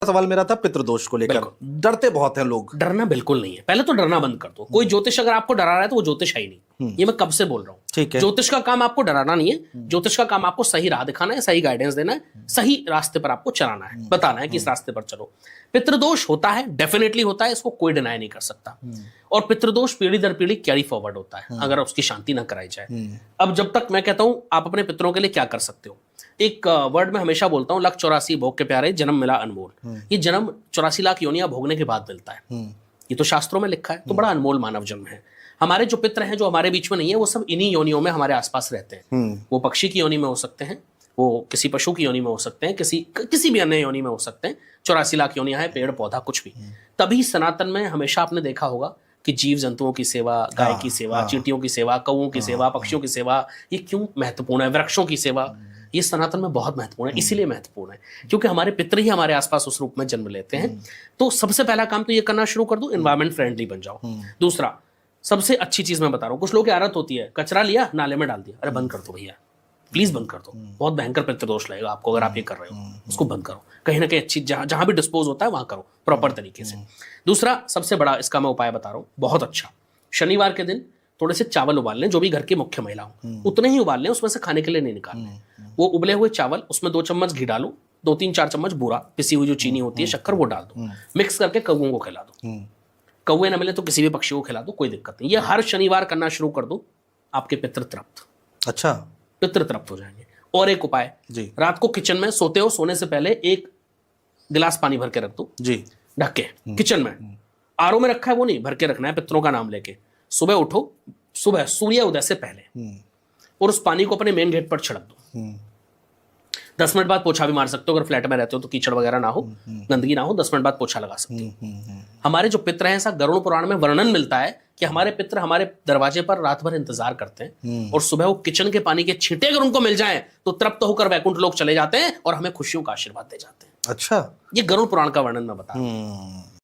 सवाल मेरा था पितृदोष को लेकर, डरते बहुत हैं लोग। डरना बिल्कुल नहीं है, पहले तो डरना बंद कर दो। कोई ज्योतिष अगर आपको डरा रहा है तो वो ज्योतिष है ही नहीं, ये मैं कब से बोल रहा हूँ। ठीक है। ज्योतिष का काम आपको डराना नहीं है, ज्योतिष का काम आपको सही राह दिखाना है, सही गाइडेंस देना है, सही रास्ते पर आपको चलाना है, बताना है कि इस रास्ते पर चलो। पितृदोष होता है, डेफिनेटली होता है, इसको कोई डिनाई नहीं कर सकता। और पितृदोष पीढ़ी दर पीढ़ी कैरी फॉरवर्ड होता है अगर उसकी शांति ना कराई जाए। अब जब तक मैं कहता हूं आप अपने पितरों के लिए क्या कर सकते हो, एक वर्ड में हमेशा बोलता हूं, लख 84 भोग के प्यारे जन्म मिला अनमोल। ये जन्म 84 लाख योनियां भोगने के बाद मिलता है, ये तो शास्त्रों में लिखा है, तो बड़ा अनमोल मानव जन्म है। हमारे जो पितर हैं जो हमारे बीच में नहीं है, वो सब इन्हीं योनियों में हमारे आसपास रहते हैं। वो पक्षी की योनि में हो सकते हैं, वो किसी पशु की योनि में हो सकते हैं, किसी भी अन्य योनि में हो सकते हैं। 84 लाख योनियां हैं, पेड़ पौधा कुछ भी। तभी सनातन में हमेशा आपने देखा होगा कि जीव जंतुओं की सेवा, गाय की सेवा, चींटियों की सेवा, कौओं की सेवा, पक्षियों की सेवा, ये क्यों महत्वपूर्ण है? वृक्षों की सेवा, ये सनातन में बहुत महत्वपूर्ण है। इसीलिए महत्वपूर्ण है क्योंकि हमारे पितर ही हमारे आसपास उस रूप में जन्म लेते हैं। तो सबसे पहला काम तो ये करना शुरू कर दो, एनवायरमेंट फ्रेंडली बन जाओ। दूसरा, सबसे अच्छी चीज मैं बता रहा हूँ, कुछ लोगों की आदत होती है, कचरा लिया नाले में डाल दिया, अरे बंद कर दो भैया, प्लीज बंद कर दो, बहुत भयंकर पितृदोष लगेगा आपको अगर आप ये कर रहे हो। उसको बंद करो, कहीं ना कहीं अच्छी जहां भी डिस्पोज होता है वहां करो प्रॉपर तरीके से। दूसरा सबसे बड़ा इसका मैं उपाय बता रहा हूँ, बहुत अच्छा, शनिवार के दिन थोड़े से चावल उबाल लें, जो भी घर की मुख्य महिला हो उतने ही उबाल लें, उसमें से खाने के लिए नहीं निकालने। वो उबले हुए चावल, उसमें 2 चम्मच घी डालो, 2-3-4 चम्मच बूरा पिसी हुई जो चीनी होती है, शक्कर, वो डाल दो, मिक्स करके कौओं को खिला दो। कौए न मिले तो किसी भी पक्षी को खिला दो, कोई दिक्कत नहीं। ये हर शनिवार करना शुरू कर दो, आपके पितृ तृप्त, अच्छा, पितृ तृप्त हो जाएंगे। और एक उपाय जी, रात को किचन में सोते हो, सोने से पहले 1 गिलास पानी भर के रख दो जी, ढक के, किचन में। आरओ में रखा है वो नहीं, भर के रखना है पितरों का नाम लेके। सुबह उठो, सुबह सूर्य उदय से पहले, और उस पानी को अपने मेन गेट पर छिड़क दो। 10 मिनट बाद पोछा भी मार सकते हो, अगर फ्लैट में रहते हो तो कीचड़ वगैरह ना हो, गंदगी ना हो, 10 मिनट बाद पोछा लगा सकते हो। हमारे जो पितर हैं, ऐसा गरुड़ पुराण में वर्णन मिलता है कि हमारे पितर हमारे दरवाजे पर रात भर इंतजार करते हैं, और सुबह वो किचन के पानी के छींटे अगर उनको मिल जाएं तो तृप्त होकर वैकुंठ लोक चले जाते हैं और हमें खुशियों का आशीर्वाद दे जाते हैं। अच्छा, ये गरुड़ पुराण का वर्णन मैं बता रहा हूं।